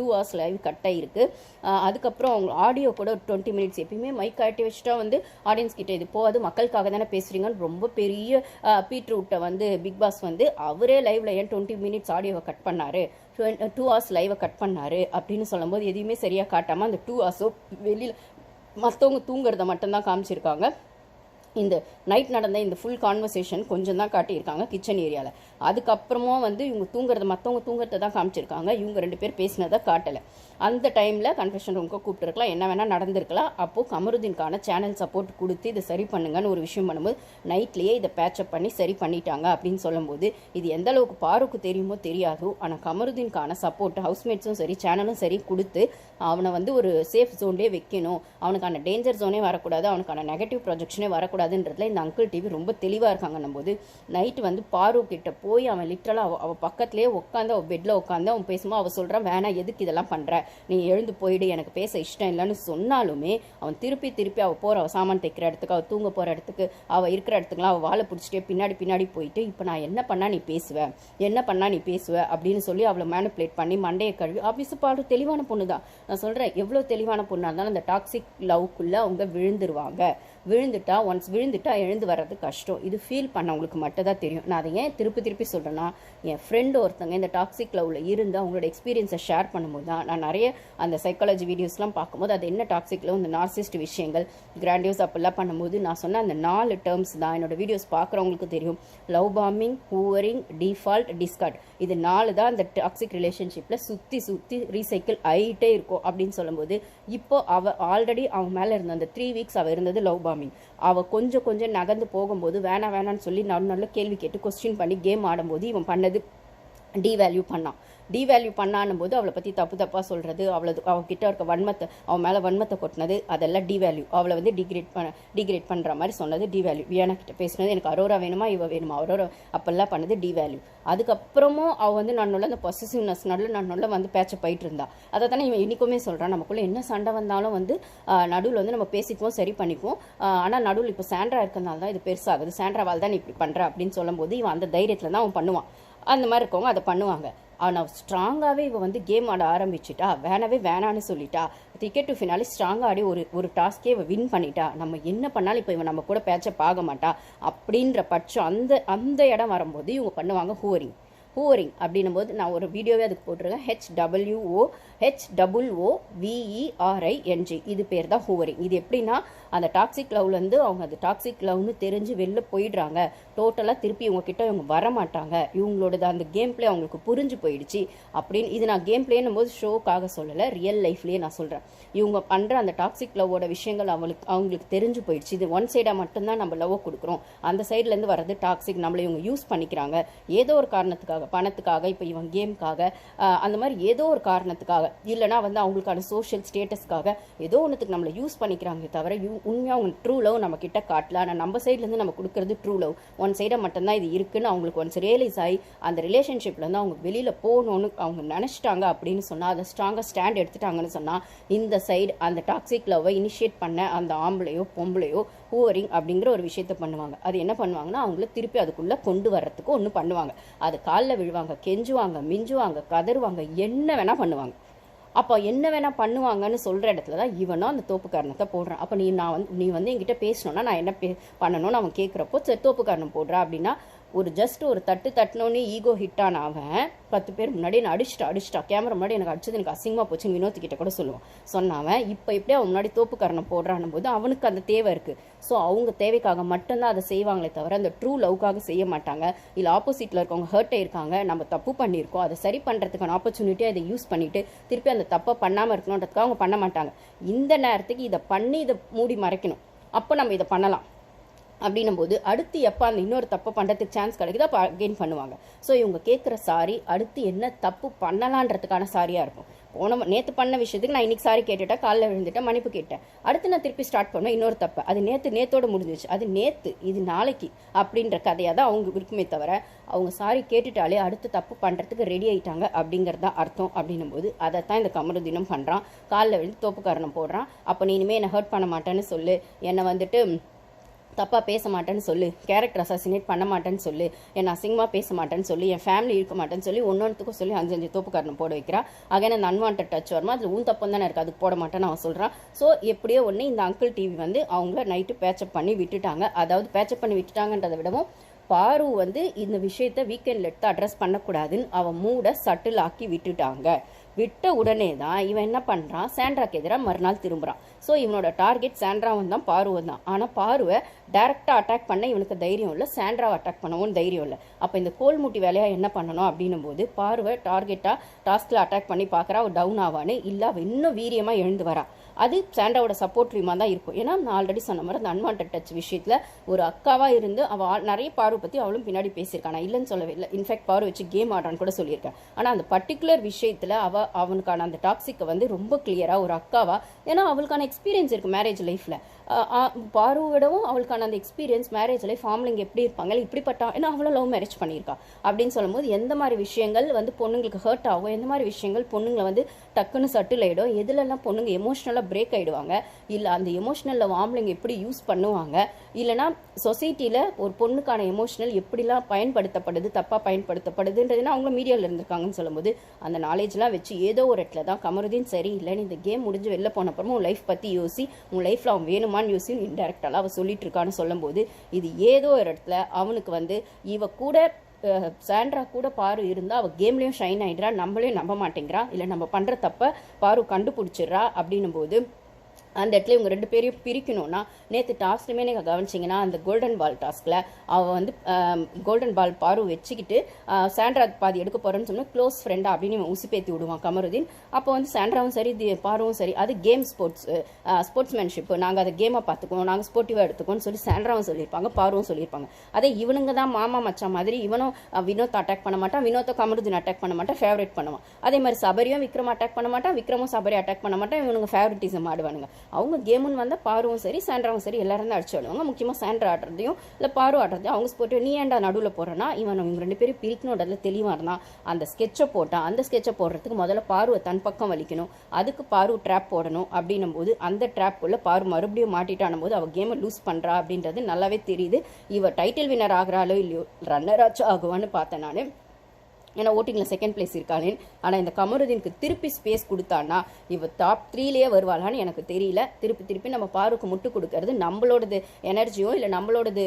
2 hours live cut ஆகிருக்கு. அதுக்கப்புறம் அவங்க ஆடியோ கூட ஒரு 20 minutes. எப்பயுமே மைக் கட்டி வச்சுட்டா வந்து ஆடியன்ஸ் கிட்ட இது போகாது, மக்களுக்காக தானே பேசுகிறீங்கன்னு ரொம்ப பெரிய பீட்ரூட்டை வந்து பிக் பாஸ் வந்து அவரே லைவ்ல ஏன் 20 minutes ஆடியோவை கட் பண்ணாரு, 2 hours லைவை கட் பண்ணாரு அப்படின்னு சொல்லும்போது எதையுமே சரியாக காட்டாமல் அந்த 2 hours வெளியில் மற்றவங்க தூங்குறத மட்டும்தான் காமிச்சிருக்காங்க. இந்த நைட் நடந்த இந்த ஃபுல் கான்வர்சேஷன் கொஞ்சம் தான் காட்டியிருக்காங்க கிச்சன் ஏரியாவில். அதுக்கப்புறமா வந்து இவங்க தூங்குறத மற்றவங்க தூங்குறத தான் காமிச்சிருக்காங்க, இவங்க 2 பேர் பேசினதை காட்டலை. அந்த டைமில் கன்ஃபெஷன் ரூமுக்கு கூப்பிட்டுருக்கலாம், என்ன வேணால் நடந்திருக்கலாம். அப்போது கமருதீனுக்கான சேனல் சப்போர்ட் கொடுத்து இதை சரி பண்ணுங்கன்னு ஒரு விஷயம் பண்ணும்போது நைட்லேயே இதை பேச்சப் பண்ணி சரி பண்ணிட்டாங்க அப்படின்னு சொல்லும்போது இது எந்த அளவுக்கு பாருக்கு தெரியுமோ தெரியாதோ, ஆனால் கமருதீனுக்கான சப்போர்ட் ஹவுஸ்மேட்ஸும் சரி சேனலும் சரி கொடுத்து அவனை வந்து ஒரு சேஃப் ஜோன்லேயே வைக்கணும், அவனுக்கான டேஞ்சர் ஜோனே வரக்கூடாது, அவனுக்கான நெகட்டிவ் ப்ரொஜெக்ஷனே வரக்கூடாதுன்றதுல இந்த அங்கிள் டிவி ரொம்ப தெளிவாக இருக்காங்கன்னும் போது நைட்டு வந்து பாரு கிட்ட போய் அவன் லிட்டரலாக அவள் பக்கத்துலேயே உட்காந்து அவள் பெட்டில் உட்காந்து அவன் பேசும்போது அவள் சொல்கிறான், வேணாம் எதுக்கு இதெல்லாம் பண்ணுற, நீ எழுந்து போயிடு, எனக்கு பேச இஷ்டம் இல்லைன்னு சொன்னாலுமே அவன் திருப்பி அவள் போகிற அவள் சாமான் தைக்கிற இடத்துக்கு, அவள் தூங்க போகிற இடத்துக்கு, அவள் இருக்கிற இடத்துக்குலாம் அவள் வாழை பிடிச்சிட்டே பின்னாடி போயிட்டு இப்போ நான் என்ன பண்ணால் நீ பேசுவேன் அப்படின்னு சொல்லி அவளை மேனிப்புலேட் பண்ணி மண்டையை கழுவி ஆஃபீஸு பாரு தெளிவான பொண்ணு தான். நான் சொல்கிறேன், எவ்வளோ தெளிவான பொண்ணாக இருந்தாலும் அந்த டாக்ஸிக் லவ்க்குள்ளே அவங்க விழுந்துட்டா எழுந்து வர்றது கஷ்டம். இது ஃபீல் பண்ணவங்களுக்கு மட்டும் தான் தெரியும். நான் அதை ஏன் திருப்பி சொல்கிறேன்னா, என் ஃப்ரெண்டு ஒருத்தங்க இந்த டாக்ஸிக் லவ்வில் இருந்து அவங்களோட எக்ஸ்பீரியன்ஸை ஷேர் பண்ணும்போது தான் நான் நிறைய அந்த சைக்காலஜி வீடியோஸ்லாம் பார்க்கும்போது அது என்ன டாக்ஸிக் லவ், இந்த நார்சிஸ்ட் விஷயங்கள், கிராண்டியோஸ் அப்படிலாம் பண்ணும்போது நான் சொன்ன அந்த 4 டேர்ம்ஸ் தான் என்னோட வீடியோஸ் பார்க்குறவங்களுக்கு தெரியும். லவ் பாம்பிங், ஹூவரிங், டிஃபால்ட், டிஸ்கார்ட், இது 4 தான் அந்த டாக்ஸிக் ரிலேஷன்ஷிப்பில் சுற்றி ரீசைக்கிள் ஆகிட்டே இருக்கும் அப்படின்னு சொல்லும்போது இப்போ அவள் ஆல்ரெடி அவன் மேலே இருந்த அந்த 3 weeks அவள் இருந்தது லவ் பாம்பிங். அவள் கொஞ்சம் நகர்ந்து போகும்போது வேணான்னு சொல்லி நல்ல கேள்வி கேட்டு கொஸ்டின் பண்ணி கேம் ஆடும்போது இவன் பண்ணது டீவேல்யூ பண்ணான்னும் போது அவளை பற்றி தப்பாக சொல்கிறது, அவகிட்ட இருக்க வன்மத்தை, அவன் மேலே வன்மத்தை கொட்டினது, அதெல்லாம் டிவேல்யூ. அவளை வந்து டிகிரேட் பண்ணுற மாதிரி சொன்னது டிவேல்யூ. வியானா கிட்ட பேசினது எனக்கு அரோரா வேணுமா இவ வேணுமா, அரோரா அப்பெல்லாம் பண்ணது டிவேல்யூ. அதுக்கப்புறமும் அவள் வந்து நன்னொல்ல அந்த பொசசிவ்னஸ் நடுவில் வந்து பேச்சப் போயிட்டு இருந்தா. அதை தானே இவன் இன்றைக்குமே சொல்கிறான், நமக்குள்ளே என்ன சண்டை வந்தாலும் வந்து நடுவில் வந்து நம்ம பேசிக்குவோம், சரி பண்ணிக்குவோம், ஆனால் நடுவில் இப்போ சாண்ட்ரா இருக்கிறதுனால தான் இது பெருசாகுது, சாண்ட்ராவால் தான் நீ இப்படி பண்ணுற அப்படின்னு சொல்லும்போது இவன் அந்த தைரியத்தில் தான் அவன் பண்ணுவான். அந்த மாதிரி இருக்கவங்க அதை பண்ணுவாங்க. ஆனால் ஸ்ட்ராங்காகவே இவள் வந்து கேம் ஆட ஆரம்பிச்சிட்டா, வேணான்னு சொல்லிட்டா, டிக்கெட் டு ஃபினாலி ஸ்ட்ராங்காக ஆடி ஒரு டாஸ்கே இவள் வின் பண்ணிட்டா, நம்ம என்ன பண்ணாலும் இப்போ இவன் நம்ம கூட பேச்சப் ஆக மாட்டா அப்படின்ற பட்சம் அந்த இடம் வரும்போது இவங்க பண்ணுவாங்க ஹூவரிங் அப்படின்னும் போது நான் ஒரு வீடியோவே அதுக்கு போட்டிருக்கேன். HWOVERING, இது பேர் தான் ஹூவரிங். இது எப்படின்னா அந்த டாக்ஸிக் லவ்லேருந்து அவங்க அது டாக்ஸிக் லவ்னு தெரிஞ்சு வெளில போயிடுறாங்க, டோட்டலாக திருப்பி இவங்க கிட்ட இவங்க வரமாட்டாங்க, இவங்களோட அந்த கேம் பிளே அவங்களுக்கு புரிஞ்சு போயிடுச்சு அப்படின்னு. இது நான் கேம் பிளேன்னும் போது ஷோக்காக சொல்லலை, ரியல் லைஃப்லேயே நான் சொல்கிறேன். இவங்க பண்ணுற அந்த டாக்ஸிக் லவ்வோட விஷயங்கள் அவங்களுக்கு தெரிஞ்சு போயிடுச்சு. இது ஒன் சைடாக மட்டும்தான் நம்ம லவ்வை கொடுக்குறோம், அந்த சைட்லேருந்து வர்றது டாக்ஸிக், நம்மளை இவங்க யூஸ் பண்ணிக்கிறாங்க ஏதோ ஒரு காரணத்துக்காக, பணத்துக்காக, இப்போ இவன் கேமுக்காக, அந்த மாதிரி ஏதோ ஒரு காரணத்துக்காக, இல்லைனா வந்து அவங்களுக்கான சோஷியல் ஸ்டேட்டஸ்க்காக ஏதோ ஒன்றுத்துக்கு நம்மளை யூஸ் பண்ணிக்கிறாங்க தவிர உண்மையாக அவங்க ட்ரூ லவ் நம்ம கிட்ட காட்டல. ஆனால் நம்ம சைட்லேருந்து நம்ம கொடுக்குறது ட்ரூ லவ், ஒன் சைடாக மட்டும்தான் இது இருக்குன்னு அவங்களுக்கு ஒன்ஸ் ரியலைஸ் ஆகி அந்த ரிலேஷன்ஷிப்லேருந்து அவங்க வெளியில் போகணுன்னு அவங்க நினச்சிட்டாங்க அப்படின்னு சொன்னால், அதை ஸ்ட்ராங்காக ஸ்டாண்ட் எடுத்துட்டாங்கன்னு சொன்னால், இந்த சைடு அந்த டாக்ஸிக் லவ்வை இனிஷியேட் பண்ண அந்த ஆம்பளையோ பொம்பளையோ ஹூவரிங் அப்படிங்கிற ஒரு விஷயத்த பண்ணுவாங்க. அது என்ன பண்ணுவாங்கன்னா, அவங்கள திருப்பி அதுக்குள்ளே கொண்டு வர்றதுக்கு ஒன்று பண்ணுவாங்க. அது காலில் விழுவாங்க, கெஞ்சுவாங்க, மிஞ்சுவாங்க, கதறுவாங்க, என்ன வேணால் பண்ணுவாங்க. அப்போ என்ன வேணால் பண்ணுவாங்கன்னு சொல்கிற இடத்துல தான் இவனும் அந்த தோப்பு காரணத்தை போடுறான். அப்போ நீ வந்து என்கிட்ட பேசணுன்னா நான் என்ன பண்ணணும்னு அவன் கேட்குறப்போ தோப்பு காரணம் போடுறான் அப்படின்னா, ஜஸ்ட் ஒரு தட்டினோன்னே ஈகோ ஹிட்டான அவன் 10 பேர் முன்னாடி நான் அடிச்சிட்டா கேமரா முன்னாடி எனக்கு அடிச்சது எனக்கு அசிங்கமாக போச்சுன்னு வினோத்துக்கிட்ட கூட சொன்னாவன் இப்போ இப்படியே அவன் முன்னாடி தோப்பு காரணம் போடுறான் போது அவனுக்கு அந்த தேவை இருக்குது. ஸோ அவங்க தேவைக்காக மட்டும்தான் அதை செய்வாங்களே தவிர அந்த ட்ரூ லவ்க்காக செய்ய மாட்டாங்க. இல்லை ஆப்போசிட்டில் இருக்கவங்க ஹர்ட் ஆயிருக்காங்க, நம்ம தப்பு பண்ணியிருக்கோம், அதை சரி பண்ணுறதுக்கான ஆப்பர்ச்சுனிட்டியாக அதை யூஸ் பண்ணிவிட்டு திருப்பி அந்த தப்பை பண்ணாமல் இருக்கணுன்றதுக்காக அவங்க பண்ண மாட்டாங்க. இந்த நேரத்துக்கு இதை பண்ணி இதை மூடி மறைக்கணும், அப்போ நம்ம இதை பண்ணலாம் அப்படின்னும் போது அடுத்து எப்போ அந்த இன்னொரு தப்பு பண்ணுறதுக்கு சான்ஸ் கிடைக்குதோ அப்போ அகெயின் பண்ணுவாங்க. ஸோ இவங்க கேட்குற சாரி அடுத்து என்ன தப்பு பண்ணலான்றதுக்கான சாரியாக இருக்கும். நேற்று பண்ண விஷயத்துக்கு நான் இன்னைக்கு சாரி கேட்டுட்டேன், காலைல விழுந்துட்டேன், மன்னிப்பு கேட்டேன், அடுத்து நான் திருப்பி ஸ்டார்ட் பண்ணுவேன் இன்னொரு தப்பு, அது நேற்றோட முடிஞ்சிச்சு, அது நேற்று இது நாளைக்கு அப்படின்ற கதையாக தான் அவங்க இருக்குமே தவிர அவங்க சாரி கேட்டுட்டாலே அடுத்து தப்பு பண்ணுறதுக்கு ரெடி ஆகிட்டாங்க அப்படிங்கிறது தான் அர்த்தம். அப்படின்னும் போது அதை தான் இந்த கமருதீனும் பண்ணுறான். காலைல விழுந்து தோப்பு காரணம் போடுறான். அப்போ நீ இனிமேல் என்னை ஹர்ட் பண்ண மாட்டேன்னு சொல்லு, என்னை வந்துட்டு தப்பாக பேச மாட்டேன்னு சொல்லு, கேரக்டர் அசாசினேட் பண்ண மாட்டேன்னு சொல்லு, என்னை அசிங்கமாக பேச மாட்டேன்னு சொல்லி, என் ஃபேமிலி இருக்க மாட்டேன்னு சொல்லி ஒன்னொன்றுத்துக்கும் சொல்லி 5 தோப்புக்காரனை போட வைக்கிறா. அகைன் அந்த அன்வான்ட் டச் வருமா, அதில் உன் தப்பு தானே இருக்குது, அதுக்கு போட மாட்டேன்னு அவன் சொல்கிறான். ஸோ எப்படியோ ஒன்று இந்த அங்கிள் டிவி வந்து அவங்கள நைட்டு பேச்சப் பண்ணி விட்டுட்டாங்க. அதாவது பேச்சப் பண்ணி விட்டுட்டாங்கன்றதை விடவும் பாரு வந்து இந்த விஷயத்த வீக்கெண்டில் எடுத்து அட்ரஸ் பண்ணக்கூடாதுன்னு அவன் மூடை சட்டில் ஆக்கி விட்டுட்டாங்க. விட்ட உடனே தான் இவன் என்ன பண்ணுறான், சாண்ட்ராக்கு எதிராக மறுநாள் திரும்புகிறான். ஸோ இவனோட டார்கெட் சாண்ட்ராவும் தான் பாருவும் தான். ஆனால் பாருவை டேரெக்டாக அட்டாக் பண்ண இவனுக்கு தைரியம் இல்லை, சாண்ட்ராவை அட்டாக் பண்ணவும் தைரியம் இல்லை. அப்போ இந்த கோல்முட்டி வேலையாக என்ன பண்ணணும் அப்படின்னும் போது பாருவை டார்கெட்டாக டாஸ்கில் அட்டாக் பண்ணி பார்க்குறா. அவள் டவுன் ஆவான்னு இல்லை, அவள் இன்னும் வீரியமாக எழுந்து வரா. அது சாண்ட்ராவோட சப்போர்ட்டிவமாக தான் இருக்கும். ஏன்னா நான் ஆல்ரெடி சொன்ன மாதிரி அந்த அன்வான்ட் டச் விஷயத்தில் ஒரு அக்காவாக இருந்து அவள் நிறைய பாரு பற்றி அவளும் பின்னாடி பேசியிருக்கான். நான் இல்லைன்னு சொல்லவே இல்லை, இன்ஃபேக்ட் பாரு வச்சு கேம் ஆடுறான்னு கூட சொல்லியிருக்கேன். ஆனால் அந்த பர்டிகுலர் விஷயத்தில் அவனுக்கான அந்த டாக்ஸிக்கை வந்து ரொம்ப கிளியராக ஒரு அக்காவா, ஏன்னா அவளுக்கான எக்ஸ்பீரியன்ஸ் இருக்குது மேரேஜ் லைஃப்பில். பாரு விடவும் அவளுக்கான அந்த எக்ஸ்பீரியன்ஸ் மேரேஜ் லைஃப் ஆம்பளைங்க எப்படி இருப்பாங்க இப்படிப்பட்ட, ஏன்னா அவளும் லவ் மேரேஜ் பண்ணியிருக்கா. அப்படின்னு சொல்லும்போது எந்த மாதிரி விஷயங்கள் வந்து பொண்ணுங்களுக்கு ஹர்ட் ஆகும், எந்த மாதிரி விஷயங்கள் பொண்ணுங்களை வந்து டக்குன்னு சட்டில் ஆகிடும், எதுலெல்லாம் பொண்ணுங்க எமோஷ்னலாக பிரேக் ஆகிடுவாங்க, இல்லை அந்த எமோஷ்னலில் ஆம்பளைங்க எப்படி யூஸ் பண்ணுவாங்க, இல்லைனா சொசைட்டியில் ஒரு பொண்ணுக்கான எமோஷ்னல் எப்படிலாம் பயன்படுத்தப்படுது, தப்பாக பயன்படுத்தப்படுதுன்றதுன்னா அவங்களும் மீடியாவில் இருந்திருக்காங்கன்னு சொல்லும்போது அந்த நாலேஜ்லாம் வச்சு ஏதோ ஒரு இடத்துல தான் கமருதீன் சரி இல்லைன்னு இந்த கேம் முடிஞ்சு வெளில போனப்பறமா உன் லைஃப் பற்றி யோசி, உன் லைஃப்பில் அவன் வேணுமான்னு யோசி இன்டெரக்டாக அவள் சொல்லிட்டு இருக்கான்னு சொல்லும்போது இது ஏதோ ஒரு இடத்துல அவனுக்கு வந்து இவ கூட சாண்ட்ரா கூட பாரு இருந்தால் அவள் கேம்லேயும் ஷைன் ஆகிடுறா, நம்மளையும் நம்ப மாட்டேங்கிறா, இல்லை நம்ம பண்ணுற தப்பை பாரு கண்டுபிடிச்சிட்றா. அப்படின்னும் போது அந்த இடத்துல இவங்க 2 பேரையும் பிரிக்கணும்னா நேற்று டாஸ்க்லையுமே நீங்கள் கவனிச்சிங்கன்னா அந்த கோல்டன் பால் டாஸ்கில் அவள் வந்து கோல்டன் பால் பாரு வச்சுக்கிட்டு சாண்ட்ரா பாதி எடுக்க போகிறேன்னு சொன்னால் க்ளோஸ் ஃப்ரெண்டா அப்படின்னு இவன் உசுப்பேற்றி விடுவான் கமருதீன். அப்போ வந்து சாண்ட்ராவும் சரி பாருவும் சரி அது கேம் ஸ்போர்ட்ஸ்மேன்ஷிப், நாங்கள் அதை கேமாக பார்த்துக்கணும், நாங்கள் ஸ்போர்ட்டிவாக எடுத்துக்கோன்னு சொல்லி சாண்ட்ராவும் சொல்லியிருப்பாங்க, பாருவும் சொல்லியிருப்பாங்க. அதே இவனுங்க தான் மாமா மச்சான் மாதிரி இவனும் வினோத் அட்டாக் பண்ண மாட்டான், வினோத்தை கமருதீன் அட்டாக் பண்ண மாட்டான், ஃபேவரேட் பண்ணுவான். அதே மாதிரி சபரியும் விக்ரம் அட்டாக் பண்ண மாட்டான், விக்ரமும் சபரி அட்டாக் பண்ண மாட்டான், இவனுங்க ஃபேவரட்டிசம் ஆடுவானுங்க. அவங்க கேமுன்னு வந்தால் பாருவும் சரி சாண்ட்ராவும் சரி எல்லாரும் தான் அடிச்சு விடுவாங்க. முக்கியமாக சாண்ட்ரா ஆடுறதையும் இல்லை பாரு ஆடுறதையும் அவங்க ஸ்போர்ட்டிவ் நீ ஏன்டா நடுவில் போகிறேன்னா இவங்க 2 பேரும் பிரிக்கணுன்றதுல தெளிவாக இருந்தான். அந்த ஸ்கெட்சை போட்டான், அந்த ஸ்கெட்சை போடுறதுக்கு முதல்ல பாருவை தன் பக்கம் வலிக்கணும், அதுக்கு பாரு ட்ராப் போடணும். அப்படின்னும் போது அந்த ட்ராப்புள்ள பாரு மறுபடியும் மாட்டிட்டானும் போது அவள் கேமை லூஸ் பண்ணுறா அப்படின்றது நல்லாவே தெரியுது. இவ டைட்டில் வின்னர் ஆகிறாளோ இல்லையோ ரன்னராச்சும் ஆகுவான்னு பார்த்தேன் நான், ஏன்னா ஓட்டிங்கில் செகண்ட் பிளேஸ் இருக்காளேன்னு. ஆனால் இந்த கமருதீனுக்கு திருப்பி ஸ்பேஸ் கொடுத்தான்னா இவ டாப் 3லேயே வருவாளான்னு எனக்கு தெரியல. திருப்பி நம்ம பாருக்கு முட்டு கொடுக்கறது நம்மளோடது எனர்ஜியோ இல்லை நம்மளோடது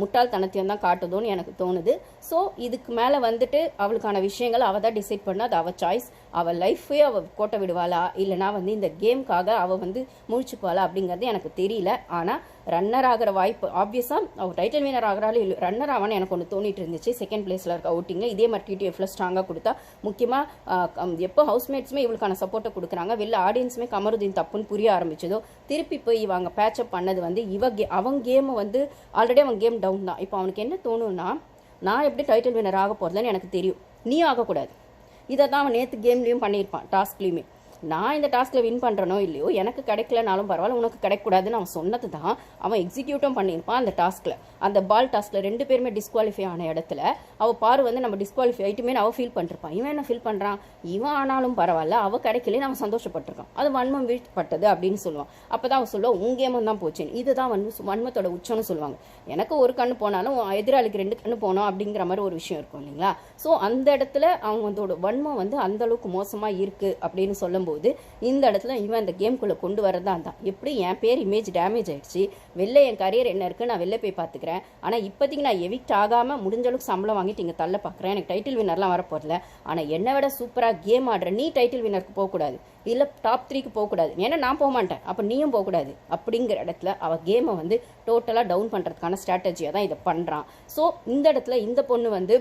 முட்டாள்தனத்தையும் தான் காட்டுதோன்னு எனக்கு தோணுது. ஸோ இதுக்கு மேலே வந்துட்டு அவளுக்கான விஷயங்கள் அவள் தான் டிசைட் பண்ணா, அது அவள் சாய்ஸ். அவள் லைஃபே அவள் கோட்டை விடுவாளா இல்லைனா வந்து இந்த கேம்காக அவள் வந்து முழிச்சுப்பாளா அப்படிங்கிறது எனக்கு தெரியல. ஆனால் ரன்னர் ஆகிற வாய்ப்பு ஆப்வியஸாக அவள் டைட்டில் வினர் ஆகிறாலும் இல்லை ரன்னர் ஆவான்னு எனக்கு ஒன்று தோணிட்டு இருந்துச்சு. செகண்ட் பிளேஸில் இருக்க ஓட்டிங்கில் இதே மாதிரி டிடிஎஃப்ல ஸ்ட்ராங்காக கொடுத்தா, முக்கியமாக எப்போ ஹவுஸ்மேட்ஸுமே இவளுக்கான சப்போர்ட்டை கொடுக்குறாங்க, வெளில ஆடியன்ஸுமே கமருதீன் தப்புன்னு புரிய ஆரம்பிச்சதோ திருப்பி போய் இவங்க பேச்சப் பண்ணது வந்து அவன் கேமை வந்து ஆல்ரெடி அவன் கேம் டவுன் தான். இப்போ அவனுக்கு என்ன தோணுன்னா நான் எப்படி டைட்டில் வினர் ஆக போகிறதுன்னு எனக்கு தெரியும், நீ ஆகக்கூடாது. இதை தான் அவன் நேற்று கேம்லேயும் பண்ணியிருப்பான், டாஸ்க்லேயுமே. நான் இந்த டாஸ்கில் வின் பண்ணுறனோ இல்லையோ எனக்கு கிடைக்கலனாலும் பரவாயில்ல உனக்கு கிடைக்கூடாதுன்னு அவன் சொன்னது தான் அவன் எக்ஸிக்யூட்டும் பண்ணியிருப்பான். அந்த டாஸ்கில் அந்த பால் டாஸ்கில் 2 பேருமே டிஸ்குவாலிஃபை ஆன இடத்துல அவள் பாரு வந்து நம்ம டிஸ்குவாலிஃபை ஆகிட்டுமே அவள் ஃபீல் பண்ணிருப்பான். இவன் என்ன ஃபீல் பண்ணுறான், இவன் ஆனாலும் பரவாயில்ல அவள் கிடைக்கல அவன் சந்தோஷப்பட்டிருக்கான், அது வன்மம் வீழ்ப்பட்டது அப்படின்னு சொல்லுவான். அப்போ தான் அவன் சொல்லுவான் உன் கேமும் தான் போச்சுன்னு. இதுதான் வன்மத்தோட உச்சம்னு சொல்லுவாங்க. எனக்கு ஒரு கண்ணு போனாலும் எதிராளிக்கு 2 கண்ணு போனோம் அப்படிங்கிற மாதிரி ஒரு விஷயம் இருக்கும் இல்லைங்களா. ஸோ அந்த இடத்துல அவங்களோட வன்மம் வந்து அந்த அளவுக்கு மோசமாக இருக்குது அப்படின்னு சொல்லும் போது இந்த இடத்துல இவன் அந்த கேம்குள்ளே கொண்டு வரதான் தான். எப்படி என் பேர் இமேஜ் டேமேஜ் ஆயிடுச்சு, வெளில என் கரியர் என்ன இருக்குது நான் வெளில போய் பார்த்துக்கிறேன், ஆனால் இப்போதைக்கு நான் எவிக்ட் ஆகாமல் முடிஞ்ச அளவுக்கு சம்பளம் வாங்கிட்டு இங்கே தள்ள பார்க்குறேன், எனக்கு டைட்டில் வின்னர்லாம் வரப்போதில்ல, ஆனால் என்னை விட சூப்பராக கேம் ஆடுற நீ டைட்டில் வின்னருக்கு போகக்கூடாது, இல்லை டாப் 3க்கு போகக்கூடாது, ஏன்னா நான் போக மாட்டேன், அப்போ நீயும் போகக்கூடாது அப்படிங்கிற இடத்துல அவள் கேமை வந்து டோட்டலாக டவுன் பண்ணுறதுக்கான ஸ்ட்ராட்டஜியாக தான் இதை பண்ணுறான். ஸோ இந்த இடத்துல இந்த பொண்ணு வந்து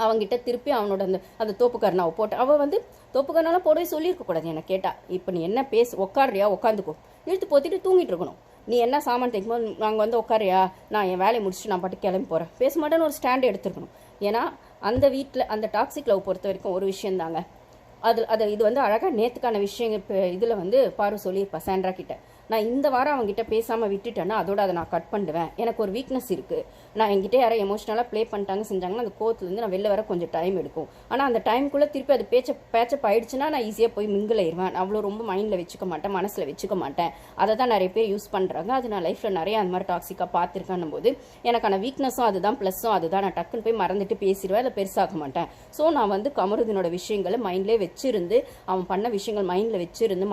அவங்ககிட்ட திருப்பி அவனோட அந்த தோப்புக்காரனை அவள் போட்டு அவள் வந்து தோப்புக்காரனாலாம் போடவே சொல்லியிருக்கக்கூடாது. எனக்கு கேட்டால் இப்போ நீ என்ன உட்காடுறியா உட்காந்துக்கோ, இழுத்து போத்திட்டு தூங்கிட்டு இருக்கணும். நீ என்ன சாமான் தைக்கும்போது நாங்கள் வந்து உட்காரியா நான் என் வேலையை முடிச்சுட்டு நான் பாட்டு கிளம்பி போகிறேன் பேச மாட்டேன்னு ஒரு ஸ்டாண்டு எடுத்துருக்கணும். ஏன்னா அந்த வீட்டில் அந்த டாக்ஸிக் லவ் பொறுத்த வரைக்கும் ஒரு விஷயம் தாங்க, இது வந்து அழகாக நேற்றுக்கான விஷயங்கள் இதில் வந்து பாரு சொல்லியிருப்பா சாண்ட்ரா கிட்ட. நான் இந்த வாரம் அவங்ககிட்ட பேசாமல் விட்டுட்டேன்னா அதோட அதை நான் கட் பண்ணிடுவேன். எனக்கு ஒரு வீக்னஸ் இருக்குது. நான் என்கிட்ட யாரை எமோஷனலாக ப்ளே பண்ணிட்டாங்க செஞ்சாங்கன்னா அந்த கோவத்துலேருந்து நான் வெளில வர கொஞ்சம் டைம் எடுக்கும். ஆனால் அந்த டைம்குள்ளே திருப்பி அது பேச்சப் ஆயிடுச்சுன்னா நான் ஈஸியாக போய் மிங்கிள் ஆயிடுவேன். அவ்வளோ ரொம்ப மைண்டில் வச்சுக்க மாட்டேன், மனசில் வச்சுக்க மாட்டேன். அதை தான் நிறைய பேர் யூஸ் பண்ணுறாங்க. அது நான் லைஃப்பில் நிறைய அந்த மாதிரி டாக்ஸிக்காக பார்த்துருக்கேன் போது எனக்கான வீக்னஸும் அதுதான், ப்ளஸ்ஸும் அதுதான். நான் டக்குன்னு போய் மறந்துட்டு பேசிடுவேன், அதை பெருசாக்க மாட்டேன். ஸோ நான் வந்து கமருதீனோட விஷயங்களை மைண்ட்லேயே வச்சிருந்து, அவன் பண்ண விஷயங்கள் மைண்டில் வச்சிருந்து